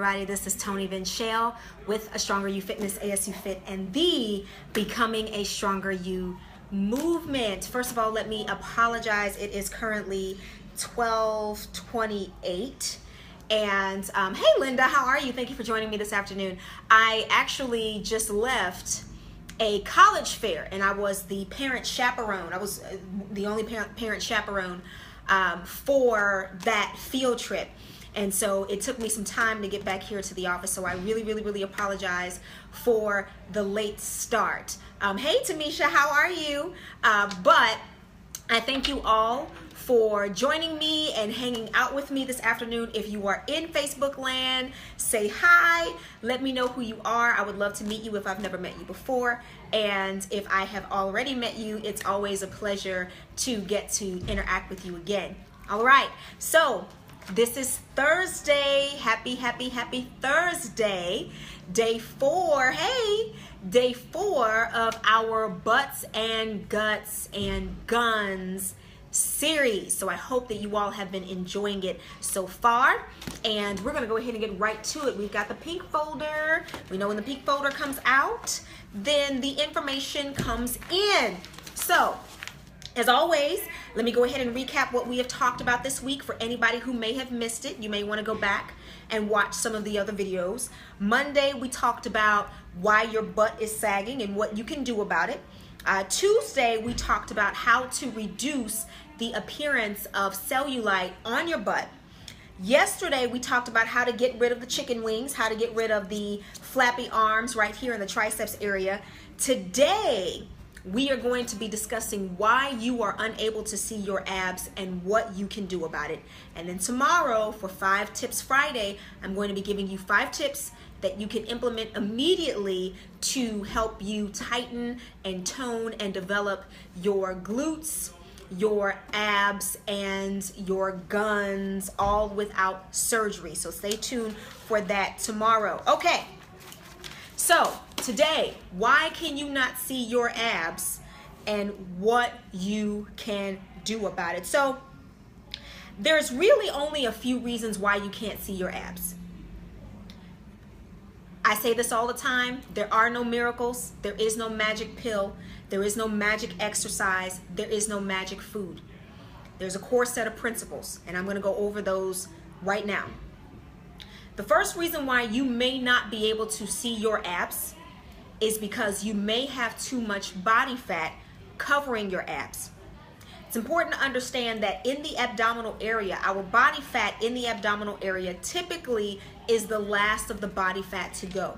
everybody. This is Tony Vinchelle with A Stronger You Fitness, ASU Fit, and the Becoming a Stronger You movement. First of all, let me apologize. It is currently 12:28. And hey, Linda, how are you? Thank you for joining me this afternoon. I actually just left a college fair, and I was the parent chaperone. I was the only parent chaperone for that field trip. And so it took me some time to get back here to the office. So I really apologize for the late start. Hey, Tamisha, how are you? But I thank you all for joining me and hanging out with me this afternoon. If you are in Facebook land, say hi. Let me know who you are. I would love to meet you if I've never met you before. And if I have already met you, it's always a pleasure to get to interact with you again. All right, so this is Thursday. Happy Thursday. Day 4. Hey, day 4 of our Butts and Guts and Guns series. So I hope that you all have been enjoying it so far. And we're going to go ahead and get right to it. We've got the pink folder. We know when the pink folder comes out, then the information comes in. So as always, let me go ahead and recap what we have talked about this week for anybody who may have missed it. You may want to go back and watch some of the other videos. Monday, we talked about why your butt is sagging and what you can do about it. Tuesday, we talked about how to reduce the appearance of cellulite on your butt. Yesterday, we talked about how to get rid of the chicken wings, how to get rid of the flappy arms right here in the triceps area. Today, we are going to be discussing why you are unable to see your abs and what you can do about it. And then tomorrow, for 5 Tips Friday, I'm going to be giving you 5 tips that you can implement immediately to help you tighten and tone and develop your glutes, your abs, and your guns, all without surgery. So stay tuned for that tomorrow. Okay. So today, why can you not see your abs and what you can do about it? So there's really only a few reasons why you can't see your abs. I say this all the time. There are no miracles. There is no magic pill. There is no magic exercise. There is no magic food. There's a core set of principles, and I'm going to go over those right now. The first reason why you may not be able to see your abs is because you may have too much body fat covering your abs. It's important to understand that in the abdominal area, our body fat in the abdominal area typically is the last of the body fat to go.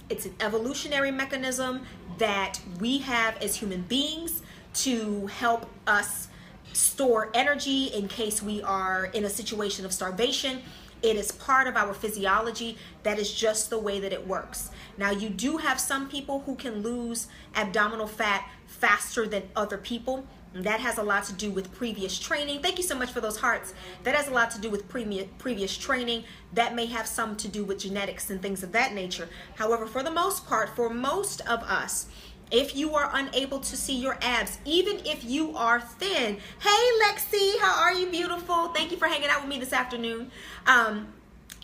It's an evolutionary mechanism that we have as human beings to help us store energy in case we are in a situation of starvation. It is part of our physiology. That is just the way that it works. Now, you do have some people who can lose abdominal fat faster than other people. And that has a lot to do with previous training. Thank you so much for those hearts. That has a lot to do with previous training. That may have some to do with genetics and things of that nature. However, for the most part, for most of us, if you are unable to see your abs, even if you are thin, hey Lexi, how are you, beautiful? Thank you for hanging out with me this afternoon.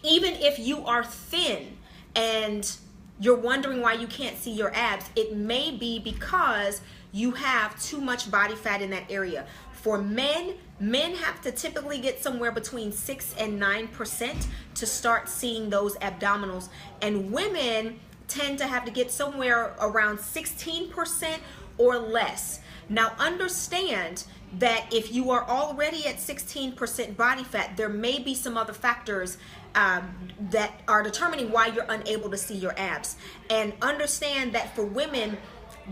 Even if you are thin and you're wondering why you can't see your abs, it may be because you have too much body fat in that area. For men have to typically get somewhere between 6 and 9% to start seeing those abdominals, and women tend to have to get somewhere around 16% or less. Now understand that if you are already at 16% body fat, there may be some other factors that are determining why you're unable to see your abs. And understand that for women,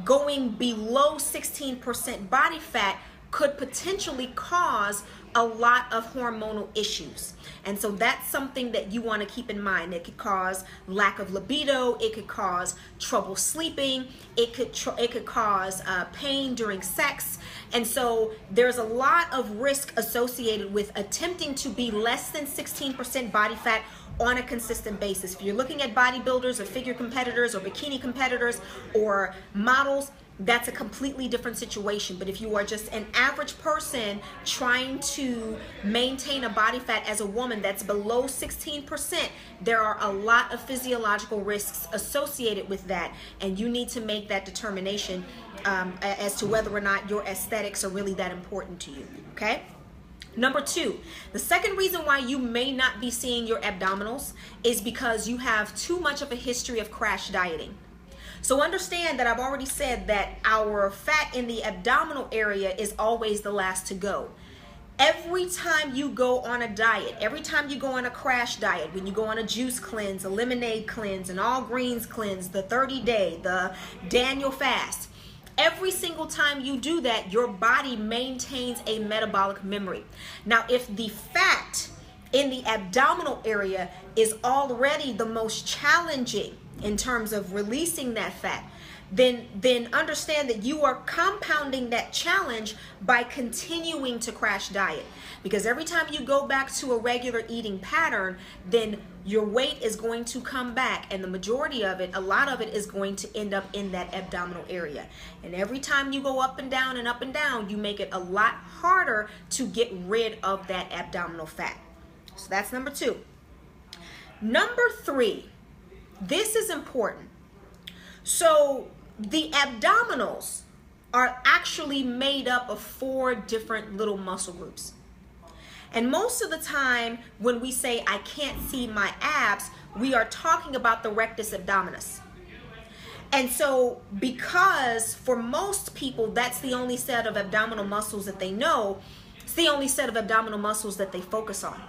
going below 16% body fat could potentially cause a lot of hormonal issues. And so that's something that you want to keep in mind. It could cause lack of libido. It could cause trouble sleeping. It could cause pain during sex. And so there's a lot of risk associated with attempting to be less than 16% body fat on a consistent basis. If you're looking at bodybuilders or figure competitors or bikini competitors or models, that's a completely different situation. But if you are just an average person trying to maintain a body fat as a woman that's below 16%, there are a lot of physiological risks associated with that, and you need to make that determination as to whether or not your aesthetics are really that important to you, okay? Number two, the second reason why you may not be seeing your abdominals is because you have too much of a history of crash dieting. So understand that I've already said that our fat in the abdominal area is always the last to go. Every time you go on a diet, every time you go on a crash diet, when you go on a juice cleanse, a lemonade cleanse, an all greens cleanse, the 30-day, the Daniel fast, every single time you do that, your body maintains a metabolic memory. Now, if the fat in the abdominal area is already the most challenging in terms of releasing that fat, then understand that you are compounding that challenge by continuing to crash diet. Because every time you go back to a regular eating pattern, then your weight is going to come back, and the majority of it, a lot of it, is going to end up in that abdominal area. And every time you go up and down and up and down, you make it a lot harder to get rid of that abdominal fat. So that's number two. Number three, this is important. So the abdominals are actually made up of 4 different little muscle groups. And most of the time when we say I can't see my abs, we are talking about the rectus abdominis. And so because for most people that's the only set of abdominal muscles that they know, it's the only set of abdominal muscles that they focus on.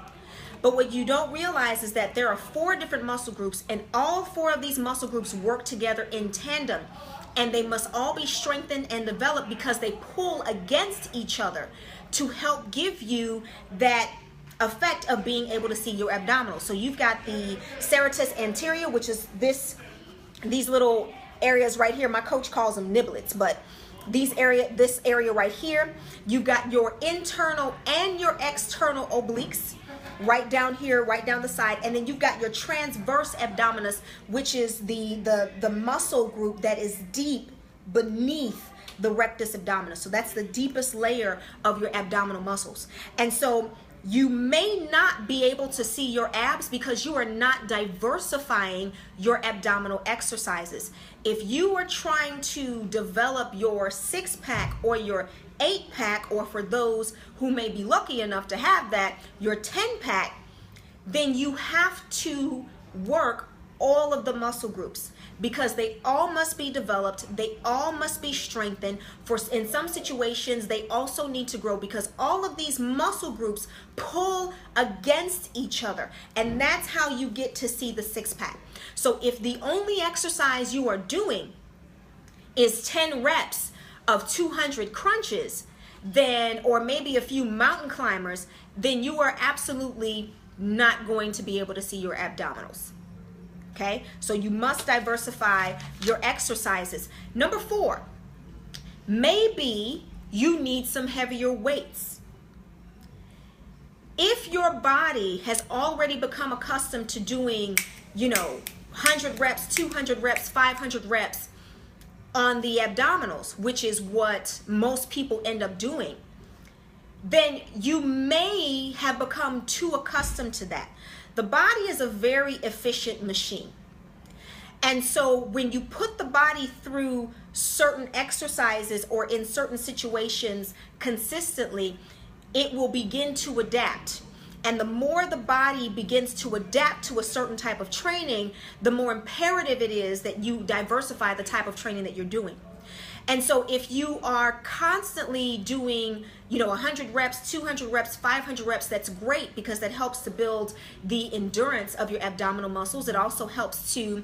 But what you don't realize is that there are 4 different muscle groups, and all 4 of these muscle groups work together in tandem, and they must all be strengthened and developed because they pull against each other to help give you that effect of being able to see your abdominals. So you've got the serratus anterior, which is these little areas right here. My coach calls them niblets, but this area right here. You've got your internal and your external obliques right down here, right down the side, and then you've got your transverse abdominis, which is the muscle group that is deep beneath the rectus abdominis. So that's the deepest layer of your abdominal muscles. And so you may not be able to see your abs because you are not diversifying your abdominal exercises. If you are trying to develop your 6-pack or your 8-pack, or for those who may be lucky enough to have that, your 10-pack, then you have to work all of the muscle groups because they all must be developed, they all must be strengthened. In some situations, they also need to grow because all of these muscle groups pull against each other, and that's how you get to see the 6-pack. So if the only exercise you are doing is 10 reps of 200 crunches, then, or maybe a few mountain climbers, then you are absolutely not going to be able to see your abdominals. Okay, so you must diversify your exercises. Number 4, maybe you need some heavier weights. If your body has already become accustomed to doing, 100 reps, 200 reps, 500 reps on the abdominals, which is what most people end up doing, then you may have become too accustomed to that. The body is a very efficient machine. And so when you put the body through certain exercises or in certain situations consistently, it will begin to adapt. And the more the body begins to adapt to a certain type of training, the more imperative it is that you diversify the type of training that you're doing. And so if you are constantly doing, 100 reps, 200 reps, 500 reps, that's great because that helps to build the endurance of your abdominal muscles. It also helps to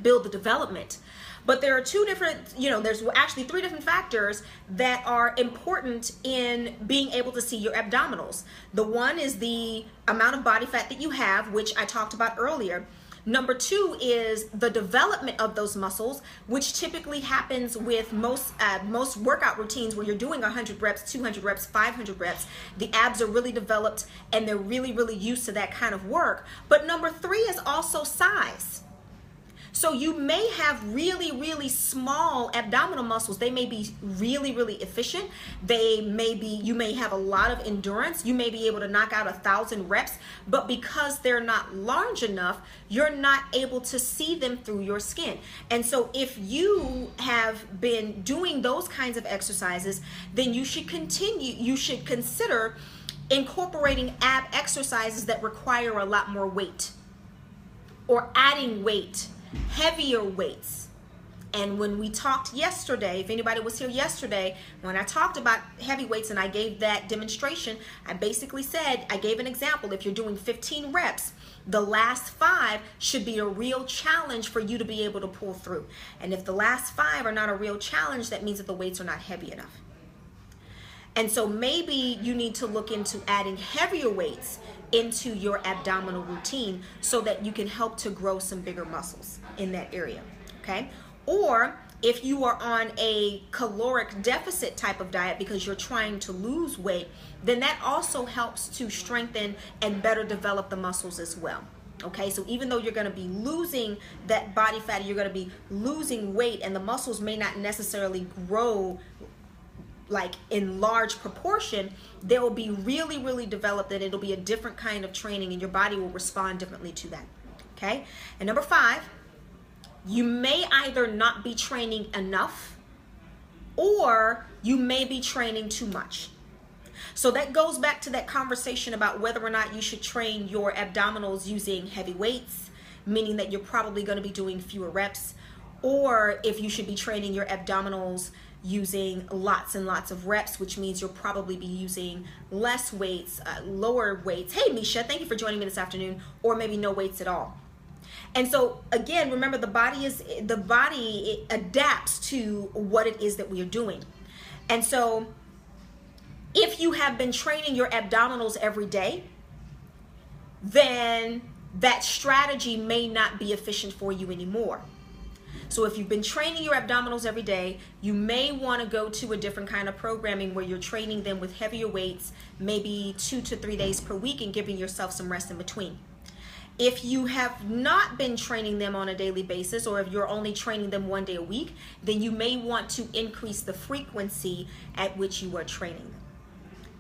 build the development. But there are there's actually 3 different factors that are important in being able to see your abdominals. The one is the amount of body fat that you have, which I talked about earlier. Number 2 is the development of those muscles, which typically happens with most workout routines where you're doing 100 reps, 200 reps, 500 reps. The abs are really developed and they're really, really used to that kind of work. But number 3 is also size. So you may have really, really small abdominal muscles. They may be really, really efficient. You may have a lot of endurance. You may be able to knock out 1,000 reps, but because they're not large enough, you're not able to see them through your skin. And so if you have been doing those kinds of exercises, then you should consider incorporating ab exercises that require a lot more weight, or adding weight, heavier weights. And when we talked yesterday, if anybody was here yesterday, when I talked about heavy weights and I gave that demonstration, I basically said, I gave an example. If you're doing 15 reps, the last 5 should be a real challenge for you to be able to pull through. And if the last 5 are not a real challenge, that means that the weights are not heavy enough. And so maybe you need to look into adding heavier weights into your abdominal routine so that you can help to grow some bigger muscles in that area, okay? Or if you are on a caloric deficit type of diet because you're trying to lose weight, then that also helps to strengthen and better develop the muscles as well. Okay, so even though you're going to be losing that body fat, you're going to be losing weight, and the muscles may not necessarily grow like in large proportion, they will be really, really developed, and it'll be a different kind of training, and your body will respond differently to that. Okay, and number 5, you may either not be training enough, or you may be training too much. So that goes back to that conversation about whether or not you should train your abdominals using heavy weights, meaning that you're probably going to be doing fewer reps, or if you should be training your abdominals using lots and lots of reps, which means you'll probably be using less weights, lower weights. Hey, Misha, thank you for joining me this afternoon, or maybe no weights at all. And so again, remember, the body adapts to what it is that we are doing. And so if you have been training your abdominals every day, then that strategy may not be efficient for you anymore. So if you've been training your abdominals every day, you may want to go to a different kind of programming where you're training them with heavier weights, maybe 2 to 3 days per week, and giving yourself some rest in between. If you have not been training them on a daily basis, or if you're only training them 1 day a week, then you may want to increase the frequency at which you are training them.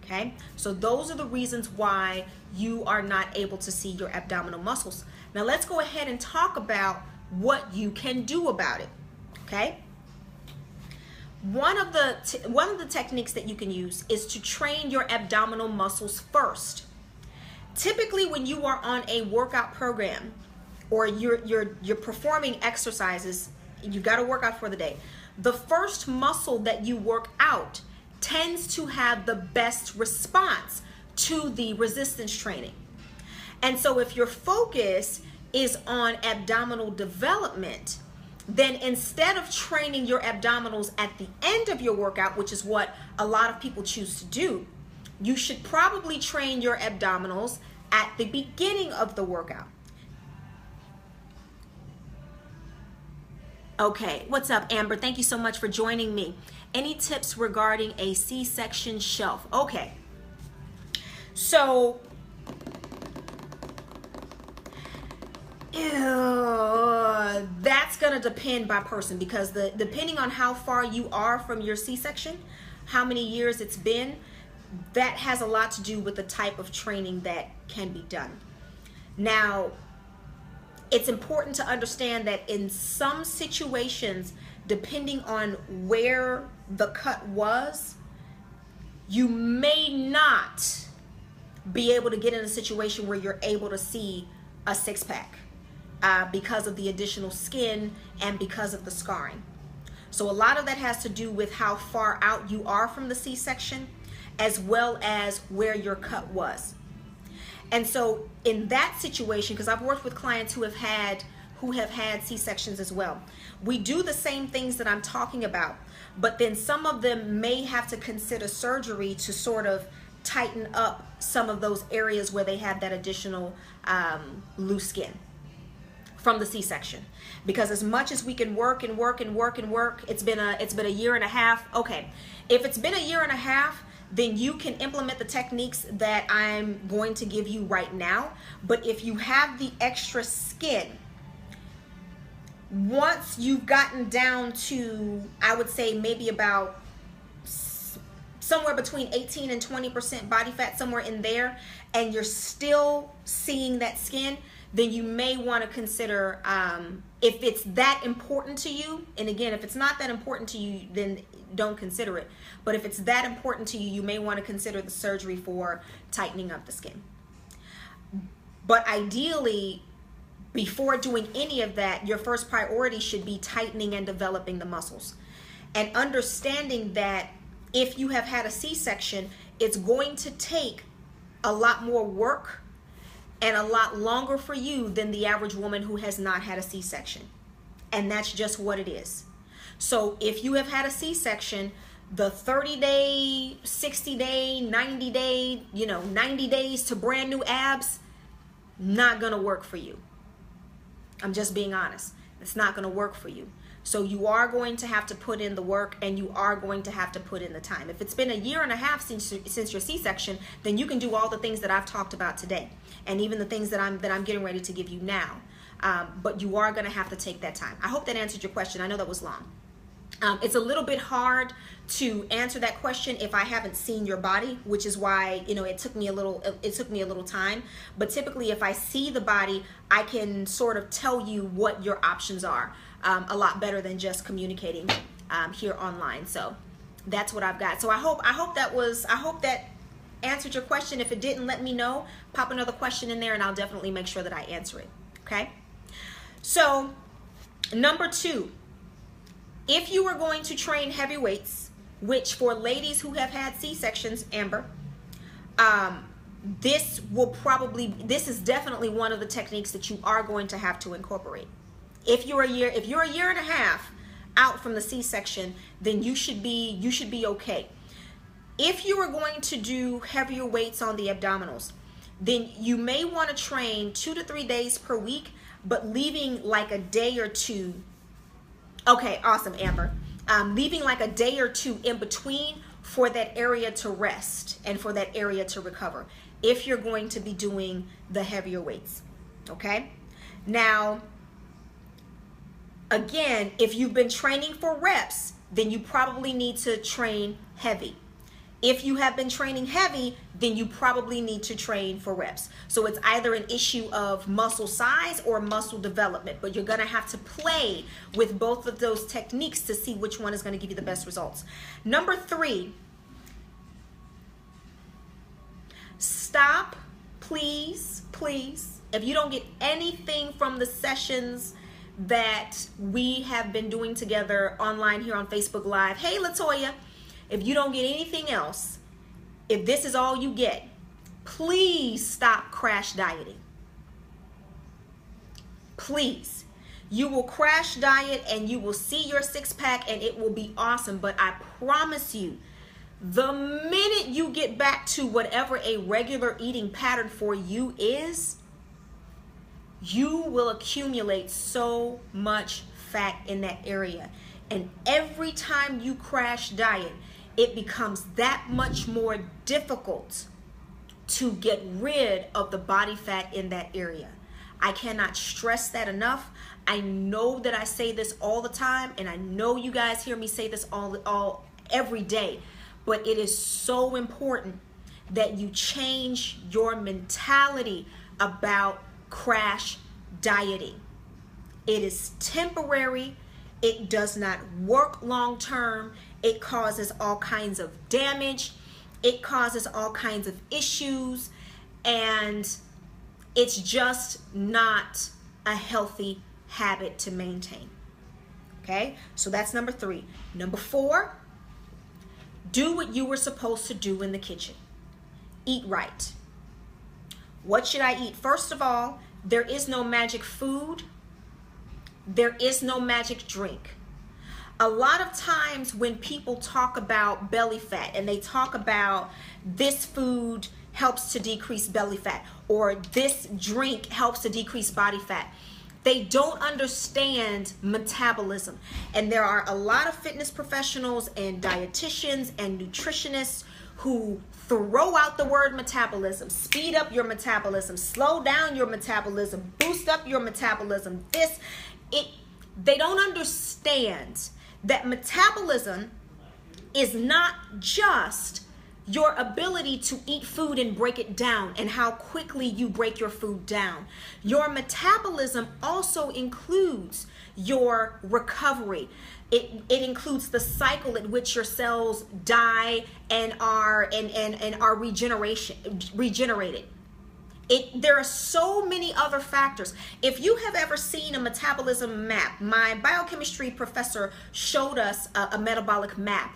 Okay, so those are the reasons why you are not able to see your abdominal muscles. Now let's go ahead and talk about what you can do about it. Okay, one of the techniques that you can use is to train your abdominal muscles first. Typically, when you are on a workout program, or you're performing exercises, you got to work out for the day, the first muscle that you work out tends to have the best response to the resistance training. And so if your focus is on abdominal development, then instead of training your abdominals at the end of your workout, which is what a lot of people choose to do, you should probably train your abdominals at the beginning of the workout. Okay, what's up, Amber? Thank you so much for joining me. Any tips regarding a C-section shelf? Okay, so that's gonna depend by person, because depending on how far you are from your C-section, how many years it's been, that has a lot to do with the type of training that can be done. Now, it's important to understand that in some situations, depending on where the cut was, you may not be able to get in a situation where you're able to see a six-pack because of the additional skin and because of the scarring. So a lot of that has to do with how far out you are from the C-section, as well as where your cut was. And so in that situation, because I've worked with clients who have had C-sections as well, we do the same things that I'm talking about, but then some of them may have to consider surgery to sort of tighten up some of those areas where they had that additional loose skin from the C-section. Because as much as we can work and work and work and work, it's been a year and a half. Okay, if it's been a year and a half, then you can implement the techniques that I'm going to give you right now. But if you have the extra skin, once you've gotten down to, I would say maybe about somewhere between 18 and 20% body fat, somewhere in there, and you're still seeing that skin, then you may want to consider, if it's that important to you, and again, if it's not that important to you, then don't consider it. But if it's that important to you, you may want to consider the surgery for tightening up the skin. But ideally, before doing any of that, your first priority should be tightening and developing the muscles. And understanding that if you have had a C-section, it's going to take a lot more work and a lot longer for you than the average woman who has not had a C-section. And that's just what it is. So if you have had a C-section, the 30-day, 60-day, 90-day, 90 days to brand new abs, not gonna work for you. I'm just being honest. It's not gonna work for you. So you are going to have to put in the work, and you are going to have to put in the time. If it's been a year and a half since your C-section, then you can do all the things that I've talked about today, and even the things that I'm getting ready to give you now. But you are going to have to take that time. I hope that answered your question. I know that was long. It's a little bit hard to answer that question if I haven't seen your body, which is why it took me a little time. But typically, if I see the body, I can sort of tell you what your options are a lot better than just communicating here online. So that's what I've got. So I hope that answered your question. If it didn't, let me know. Pop another question in there, and I'll definitely make sure that I answer it. Okay. So number 2. If you are going to train heavy weights, which for ladies who have had C-sections, Amber, this is definitely one of the techniques that you are going to have to incorporate. If you're a year and a half out from the C-section, then you should be okay. If you are going to do heavier weights on the abdominals, then you may want to train 2 to 3 days per week, but leaving like a day or two. Okay, awesome, Amber. Leaving like a day or two in between for that area to rest and for that area to recover if you're going to be doing the heavier weights, okay? Now, again, if you've been training for reps, then you probably need to train heavy. If you have been training heavy, then you probably need to train for reps. So it's either an issue of muscle size or muscle development, but you're going to have to play with both of those techniques to see which one is going to give you the best results. Number 3, stop, please. If you don't get anything from the sessions that we have been doing together online here on Facebook Live, hey, Latoya, if you don't get anything else, if this is all you get, please stop crash dieting. Please. You will crash diet and you will see your 6-pack and it will be awesome. But I promise you, the minute you get back to whatever a regular eating pattern for you is, you will accumulate so much fat in that area. And every time you crash diet, it becomes that much more difficult to get rid of the body fat in that area. I cannot stress that enough. I know that I say this all the time, and I know you guys hear me say this every day, but it is so important that you change your mentality about crash dieting. It is temporary. It does not work long term. It causes all kinds of damage. It causes all kinds of issues. And it's just not a healthy habit to maintain. Okay? So that's number 3. Number 4, do what you were supposed to do in the kitchen. Eat right. What should I eat? First of all, there is no magic food. There is no magic drink. A lot of times when people talk about belly fat and they talk about this food helps to decrease belly fat or this drink helps to decrease body fat, they don't understand metabolism. And there are a lot of fitness professionals and dietitians and nutritionists who throw out the word metabolism, speed up your metabolism, slow down your metabolism, boost up your metabolism. they don't understand that metabolism is not just your ability to eat food and break it down and how quickly you break your food down. Your metabolism also includes your recovery. It includes the cycle at which your cells die and are regenerated. There are so many other factors. If you have ever seen a metabolism map, my biochemistry professor showed us a metabolic map.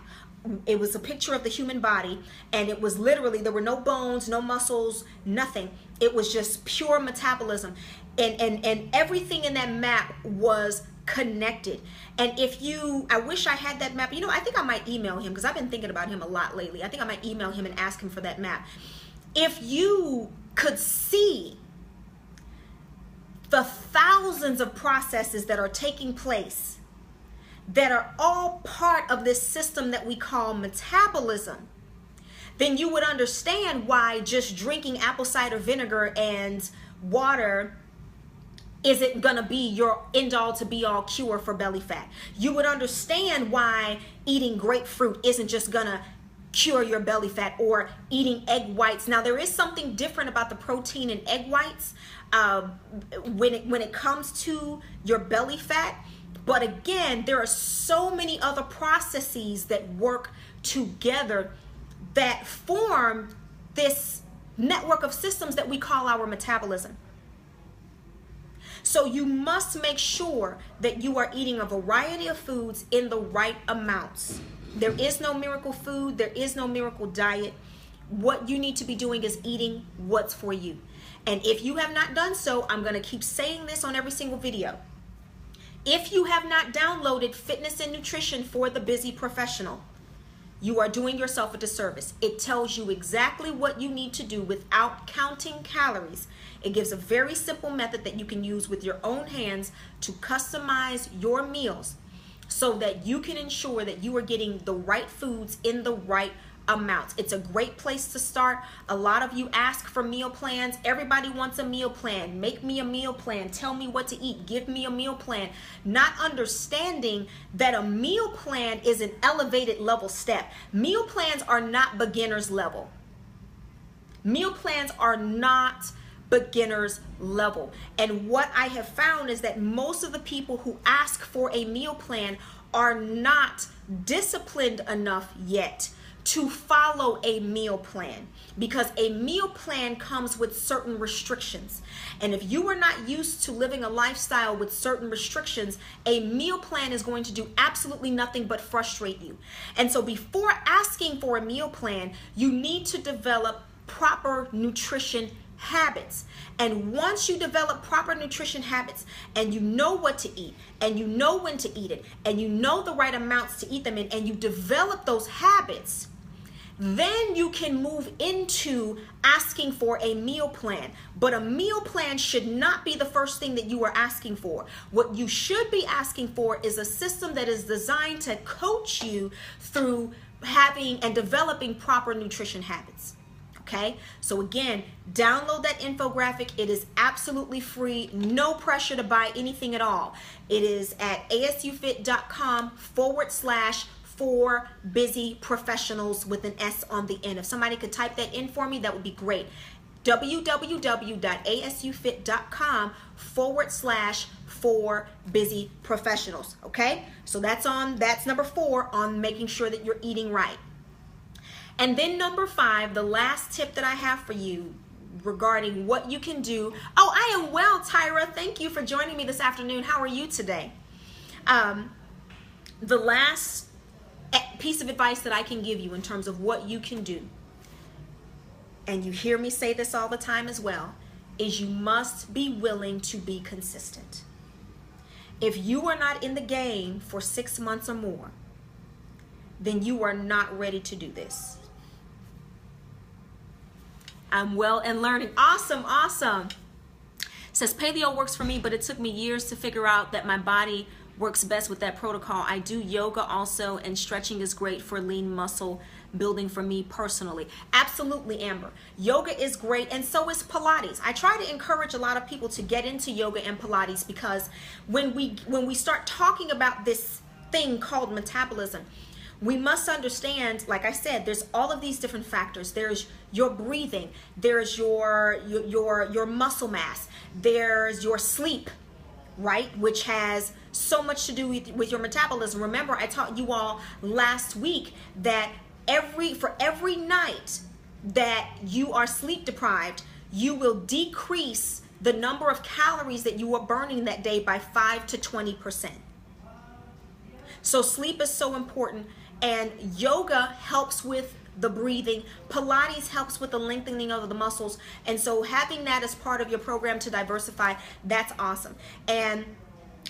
It was a picture of the human body, and it was literally, there were no bones, no muscles, nothing. It was just pure metabolism, and everything in that map was connected. And I wish I had that map. I think I might email him, because I've been thinking about him a lot lately. I think I might email him and ask him for that map. If you could see the thousands of processes that are taking place that are all part of this system that we call metabolism, then you would understand why just drinking apple cider vinegar and water isn't gonna be your end-all to be-all cure for belly fat. You would understand why eating grapefruit isn't just gonna cure your belly fat, or eating egg whites. Now, there is something different about the protein in egg whites when it comes to your belly fat. But again, there are so many other processes that work together that form this network of systems that we call our metabolism. So you must make sure that you are eating a variety of foods in the right amounts. There is no miracle food. There is no miracle diet. What you need to be doing is eating what's for you. And if you have not done so, I'm going to keep saying this on every single video. If you have not downloaded Fitness and Nutrition for the Busy Professional, you are doing yourself a disservice. It tells you exactly what you need to do without counting calories. It gives a very simple method that you can use with your own hands to customize your meals so that you can ensure that you are getting the right foods in the right amounts. It's a great place to start. A lot of you ask for meal plans. Everybody wants a meal plan. Make me a meal plan. Tell me what to eat. Give me a meal plan. Not understanding that a meal plan is an elevated level step. Meal plans are not beginner's level. Meal plans are not beginner's level. And what I have found is that most of the people who ask for a meal plan are not disciplined enough yet to follow a meal plan, because a meal plan comes with certain restrictions. And if you are not used to living a lifestyle with certain restrictions, a meal plan is going to do absolutely nothing but frustrate you. And so before asking for a meal plan, you need to develop proper nutrition habits. And once you develop proper nutrition habits and you know what to eat and you know when to eat it and you know the right amounts to eat them in, and you develop those habits, then you can move into asking for a meal plan. But a meal plan should not be the first thing that you are asking for. What you should be asking for is a system that is designed to coach you through having and developing proper nutrition habits. Okay, so again, download that infographic. It is absolutely free, no pressure to buy anything at all. It is at asufit.com/for busy professionals with an S on the end. If somebody could type that in for me, that would be great. www.asufit.com/for busy professionals. Okay, so that's number 4 on making sure that you're eating right. And then number 5, the last tip that I have for you regarding what you can do. Oh, I am well, Tyra. Thank you for joining me this afternoon. How are you today? The last piece of advice that I can give you in terms of what you can do, and you hear me say this all the time as well, is you must be willing to be consistent. If you are not in the game for 6 months or more, then you are not ready to do this. I'm well and learning. Awesome, awesome. says paleo works for me, but it took me years to figure out that my body works best with that protocol. I do yoga also, and stretching is great for lean muscle building for me personally. Absolutely, Amber. Yoga is great, and so is Pilates. I try to encourage a lot of people to get into yoga and Pilates, because when we start talking about this thing called metabolism, we must understand, like I said, there's all of these different factors. There's your breathing, there's your muscle mass, there's your sleep, right, which has so much to do with your metabolism. Remember, I taught you all last week that for every night that you are sleep deprived, you will decrease the number of calories that you are burning that day by 5 to 20%. So sleep is so important, and yoga helps with the breathing. Pilates helps with the lengthening of the muscles, and so having that as part of your program to diversify, that's awesome. And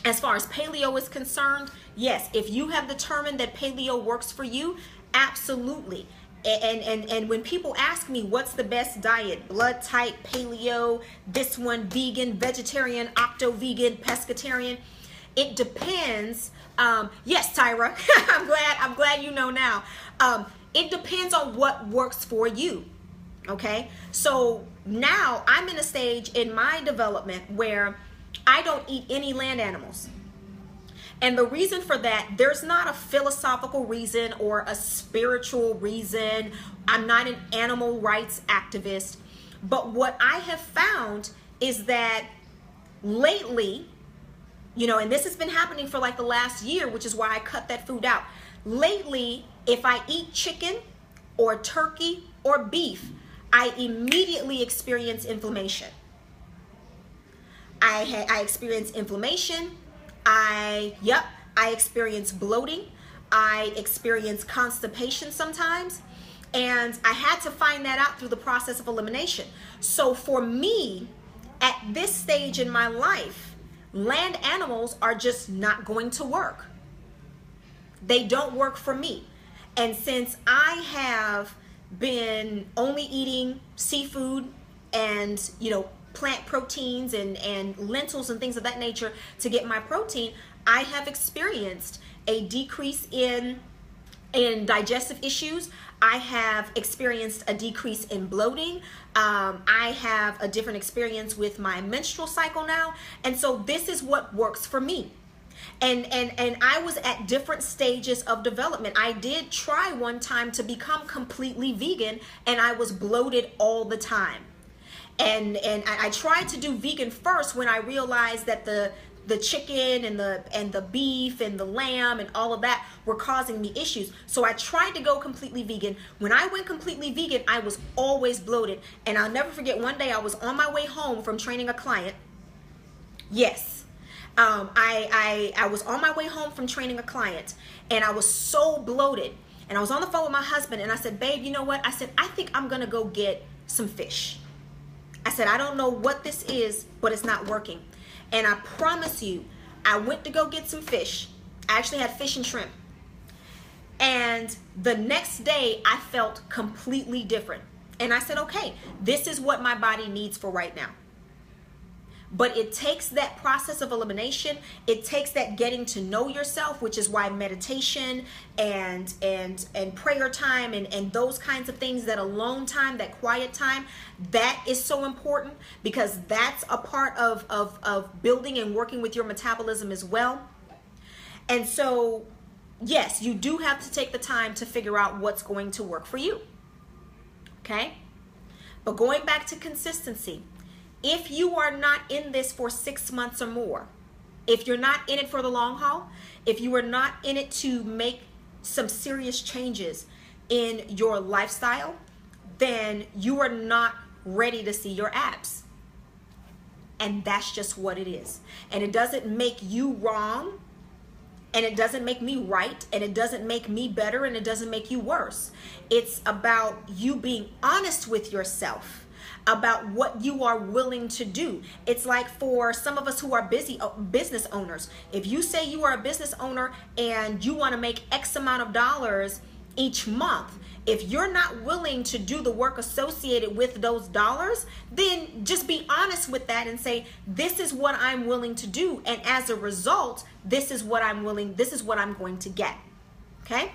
as far as paleo is concerned, yes, if you have determined that paleo works for you, absolutely. And when people ask me what's the best diet, blood type, paleo, this one, vegan, vegetarian, octo-vegan, pescatarian, it depends. Yes, Tyra, I'm glad you know now. It depends on what works for you. Okay, so now I'm in a stage in my development where I don't eat any land animals. And the reason for that, there's not a philosophical reason or a spiritual reason. I'm not an animal rights activist. But what I have found is that lately, and this has been happening for like the last year, which is why I cut that food out. Lately, if I eat chicken or turkey or beef, I immediately experience inflammation. I experience inflammation. I experience bloating. I experience constipation sometimes. And I had to find that out through the process of elimination. So for me, at this stage in my life, land animals are just not going to work. They don't work for me. And since I have been only eating seafood and, plant proteins and lentils and things of that nature to get my protein, I have experienced a decrease in digestive issues. I have experienced a decrease in bloating. I have a different experience with my menstrual cycle now. And so this is what works for me. And I was at different stages of development. I did try one time to become completely vegan, and I was bloated all the time. And I tried to do vegan first when I realized that the chicken and the beef and the lamb and all of that were causing me issues. So I tried to go completely vegan. When I went completely vegan, I was always bloated. And I'll never forget, one day I was on my way home from training a client. Yes. I was on my way home from training a client, and I was so bloated. And I was on the phone with my husband, and I said, babe, you know what? I said, I think I'm going to go get some fish. I said, I don't know what this is, but it's not working. And I promise you, I went to go get some fish. I actually had fish and shrimp. And the next day, I felt completely different. And I said, okay, this is what my body needs for right now. But it takes that process of elimination. It takes that getting to know yourself, which is why meditation and prayer time and those kinds of things, that alone time, that quiet time, that is so important, because that's a part of building and working with your metabolism as well. And so, yes, you do have to take the time to figure out what's going to work for you. Okay? But going back to consistency, if you are not in this for 6 months or more, if you're not in it for the long haul, if you are not in it to make some serious changes in your lifestyle, then you are not ready to see your abs. And that's just what it is. And it doesn't make you wrong, and it doesn't make me right, and it doesn't make me better, and it doesn't make you worse. It's about you being honest with yourself about what you are willing to do. It's like for some of us who are business owners, if you say you are a business owner and you want to make X amount of dollars each month, if you're not willing to do the work associated with those dollars, then just be honest with that and say, this is what I'm willing to do. And as a result, this is what I'm going to get. Okay?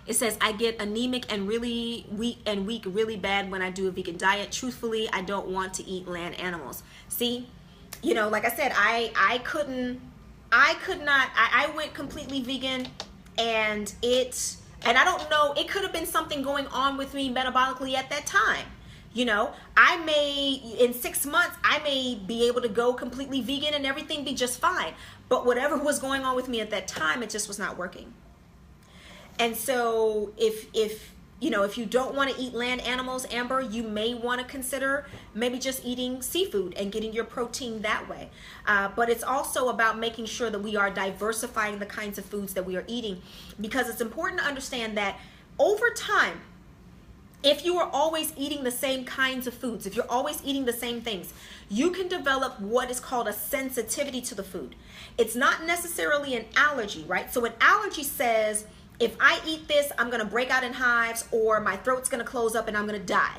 It says, I get anemic and really weak really bad when I do a vegan diet. Truthfully, I don't want to eat land animals. See, you know, like I said, I went completely vegan, and I don't know, it could have been something going on with me metabolically at that time. You know, in 6 months, I may be able to go completely vegan and everything be just fine. But whatever was going on with me at that time, it just was not working. And so if you don't want to eat land animals, Amber, you may want to consider maybe just eating seafood and getting your protein that way. But it's also about making sure that we are diversifying the kinds of foods that we are eating, because it's important to understand that over time, if you are always eating the same kinds of foods, if you're always eating the same things, you can develop what is called a sensitivity to the food. It's not necessarily an allergy, right? So an allergy says, if I eat this, I'm going to break out in hives, or my throat's going to close up and I'm going to die.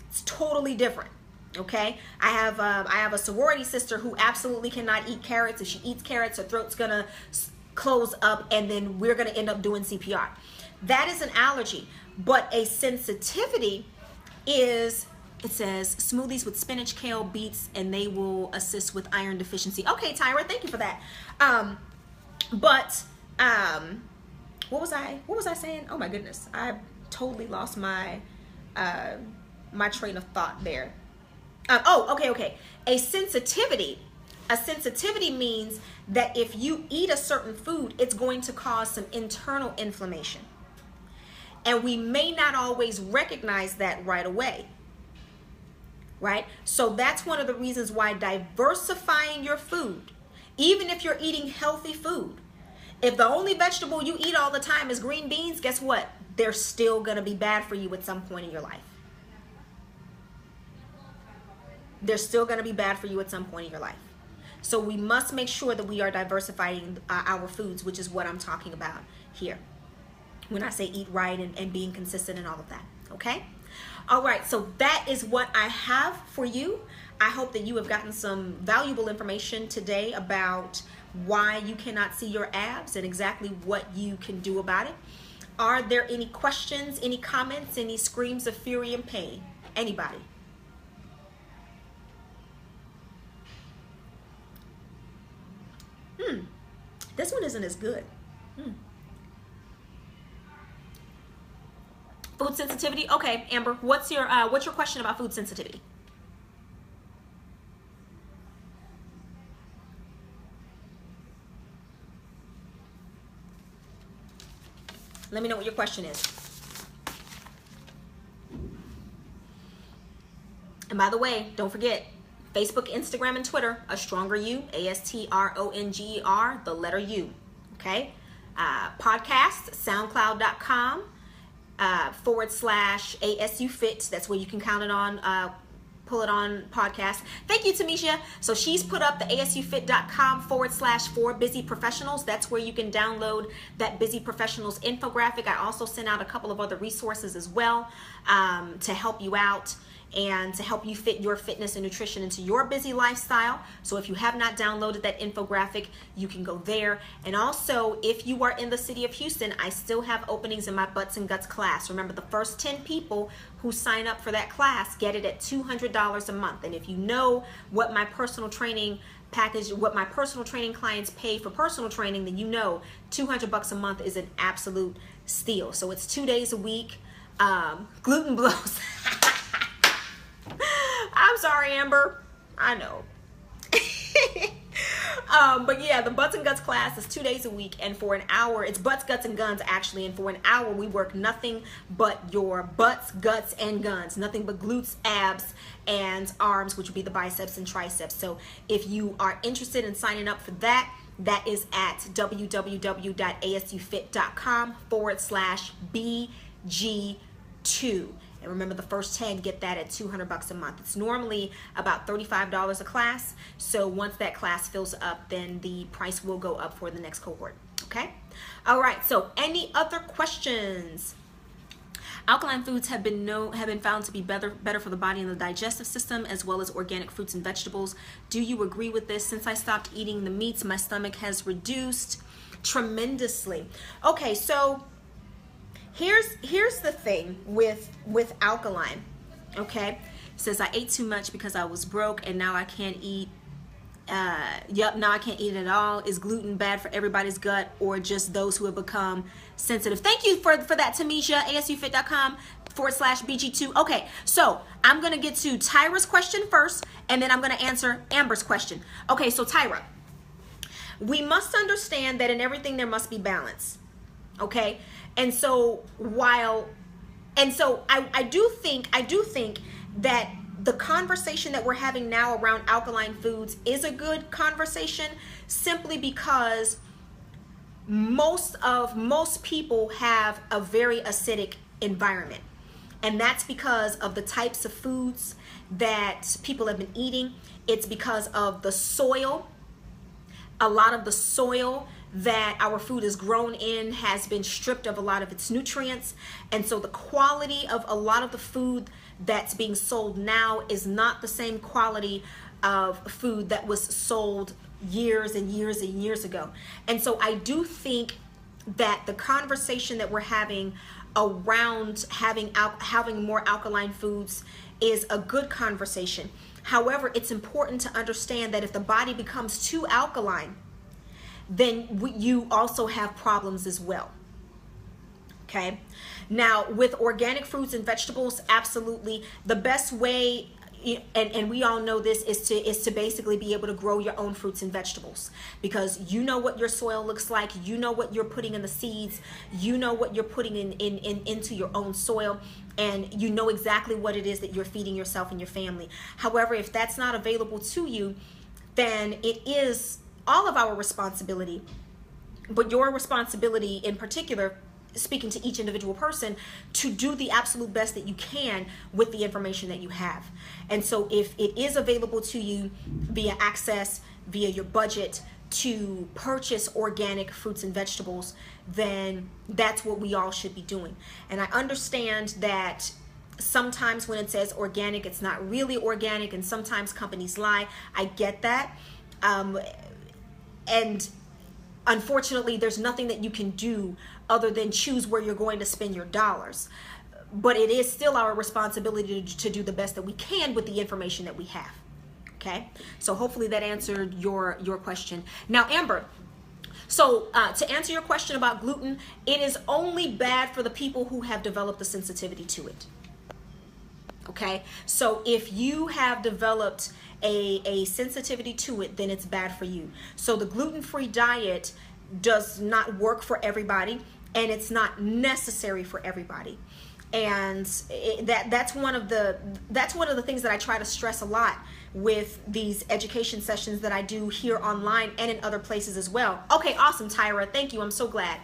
It's totally different. Okay. I have a sorority sister who absolutely cannot eat carrots. If she eats carrots, her throat's going to close up, and then we're going to end up doing CPR. That is an allergy. But a sensitivity is, it says, smoothies with spinach, kale, beets, and they will assist with iron deficiency. Okay, Tyra, thank you for that. What was I saying? Oh my goodness, I totally lost my my train of thought there. Okay. A sensitivity means that if you eat a certain food, it's going to cause some internal inflammation. And we may not always recognize that right away, right? So that's one of the reasons why diversifying your food, even if you're eating healthy food, if the only vegetable you eat all the time is green beans, guess what? They're still going to be bad for you at some point in your life. They're still going to be bad for you at some point in your life. So we must make sure that we are diversifying our foods, which is what I'm talking about here when I say eat right and being consistent and all of that. Okay? All right, so that is what I have for you. I hope that you have gotten some valuable information today about why you cannot see your abs and exactly what you can do about it. Are there any questions, any comments, any screams of fury and pain? Anybody? This one isn't as good. Food sensitivity? Okay, Amber, what's your question about food sensitivity? Let me know what your question is. And by the way, don't forget, Facebook, Instagram, and Twitter, A Stronger You, ASTRONGER, the letter U. Okay? Podcast, SoundCloud.com /ASUFit. That's where you can count it on, pull it on podcast. Thank you, Tamisha. So she's put up the ASUFit.com /for busy professionals. That's where you can download that busy professionals infographic. I also sent out a couple of other resources as well to help you out and to help you fit your fitness and nutrition into your busy lifestyle. So if you have not downloaded that infographic, you can go there. And also, if you are in the city of Houston, I still have openings in my Butts and Guts class. Remember, the first 10 people who sign up for that class get it at $200 a month. And if you know what my personal training package, what my personal training clients pay for personal training, then you know $200 a month is an absolute steal. So it's 2 days a week. Gluten blows. I'm sorry, Amber. I know. But yeah, the Butts and Guts class is 2 days a week, and for an hour, it's Butts, Guts, and Guns actually, and for an hour we work nothing but your butts, guts, and guns. Nothing but glutes, abs, and arms, which would be the biceps and triceps. So if you are interested in signing up for that, that is at www.asufit.com /BG2. And remember, the first 10 get that at $200 a month. It's normally about $35 a class. So once that class fills up, then the price will go up for the next cohort. Okay? All right, so any other questions? Alkaline foods have been found to be better for the body and the digestive system, as well as organic fruits and vegetables. Do you agree with this? Since I stopped eating the meats, my stomach has reduced tremendously. Okay, so here's the thing with alkaline. Okay, it says I ate too much because I was broke, and now I can't eat. Now I can't eat it at all. Is gluten bad for everybody's gut, or just those who have become sensitive? Thank you for that, Tamisha. ASUfit.com/BG2. Okay, so I'm gonna get to Tyra's question first, and then I'm gonna answer Amber's question. Okay, so Tyra, we must understand that in everything there must be balance. Okay, and so I do think that the conversation that we're having now around alkaline foods is a good conversation, simply because most people have a very acidic environment, and that's because of the types of foods that people have been eating. It's because of the soil. A lot of the soil that our food is grown in has been stripped of a lot of its nutrients, and so the quality of a lot of the food that's being sold now is not the same quality of food that was sold years and years and years ago. And so I do think that the conversation that we're having around having more alkaline foods is a good conversation. However, it's important to understand that if the body becomes too alkaline, then you also have problems as well. Okay, now with organic fruits and vegetables, absolutely the best way, and we all know this, is to basically be able to grow your own fruits and vegetables, because you know what your soil looks like, you know what you're putting in the seeds, you know what you're putting into your own soil, and you know exactly what it is that you're feeding yourself and your family. However, if that's not available to you, then it is all of our responsibility, but your responsibility in particular, speaking to each individual person, to do the absolute best that you can with the information that you have. And so if it is available to you via access, via your budget, to purchase organic fruits and vegetables, then that's what we all should be doing. And I understand that sometimes when it says organic, it's not really organic, and sometimes companies lie. I get that. And unfortunately, there's nothing that you can do other than choose where you're going to spend your dollars. But it is still our responsibility to do the best that we can with the information that we have. Okay, so hopefully that answered your question. Now, Amber, so to answer your question about gluten, it is only bad for the people who have developed a sensitivity to it. Okay, so if you have developed a sensitivity to it, then it's bad for you. So the gluten-free diet does not work for everybody, and it's not necessary for everybody. And that's one of the things that I try to stress a lot with these education sessions that I do here online and in other places as well. Okay, awesome, Tyra, thank you. I'm so glad.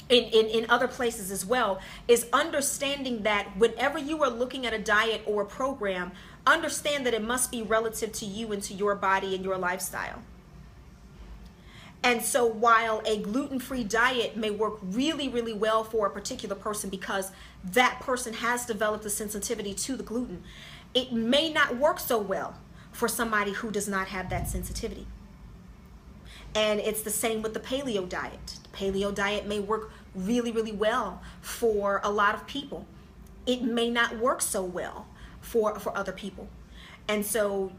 In other places as well, is understanding that whenever you are looking at a diet or a program, understand that it must be relative to you and to your body and your lifestyle. And so while a gluten-free diet may work really, really well for a particular person because that person has developed a sensitivity to the gluten, it may not work so well for somebody who does not have that sensitivity. And it's the same with the paleo diet. The paleo diet may work really, really well for a lot of people. It may not work so well for other people. And so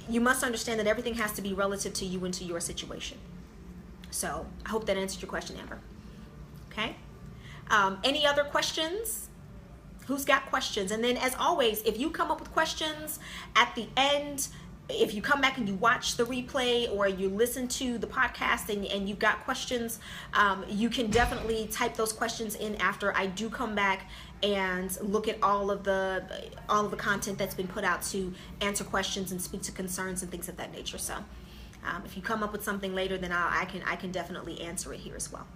you must understand that everything has to be relative to you and to your situation. So I hope that answered your question, Amber. Okay. Any other questions? Who's got questions? And then, as always, if you come up with questions at the end, if you come back and you watch the replay or you listen to the podcast and you've got questions, you can definitely type those questions in after I do come back and look at all of the content that's been put out to answer questions and speak to concerns and things of that nature. So if you come up with something later, then I can definitely answer it here as well.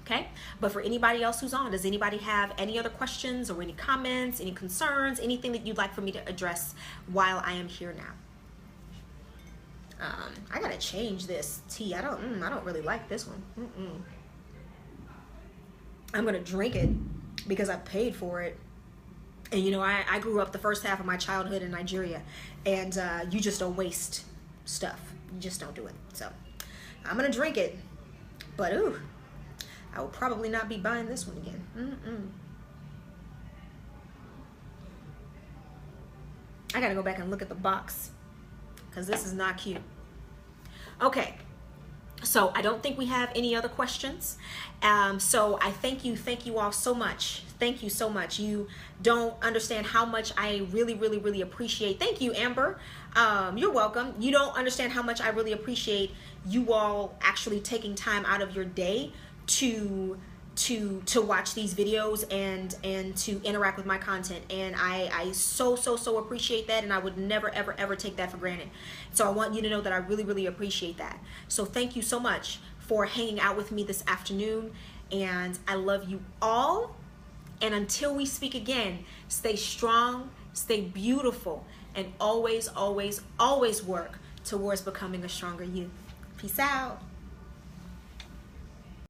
Okay, but for anybody else who's on, does anybody have any other questions or any comments, any concerns, anything that you'd like for me to address while I am here now? I gotta change this tea. I don't really like this one. I'm gonna drink it because I paid for it. And you know, I grew up the first half of my childhood in Nigeria, and you just don't waste stuff. You just don't do it. So I'm gonna drink it, but ooh, I will probably not be buying this one again. I gotta go back and look at the box because this is not cute. Okay, so I don't think we have any other questions. So I thank you all so much. Thank you so much. You don't understand how much I really appreciate. Thank you, Amber. You're welcome. You don't understand how much I really appreciate you all actually taking time out of your day to watch these videos and to interact with my content. And I so appreciate that, and I would never ever take that for granted. So I want you to know that I really appreciate that. So thank you so much for hanging out with me this afternoon, and I love you all. And until we speak again, stay strong, stay beautiful, and always work towards becoming a stronger you. Peace out.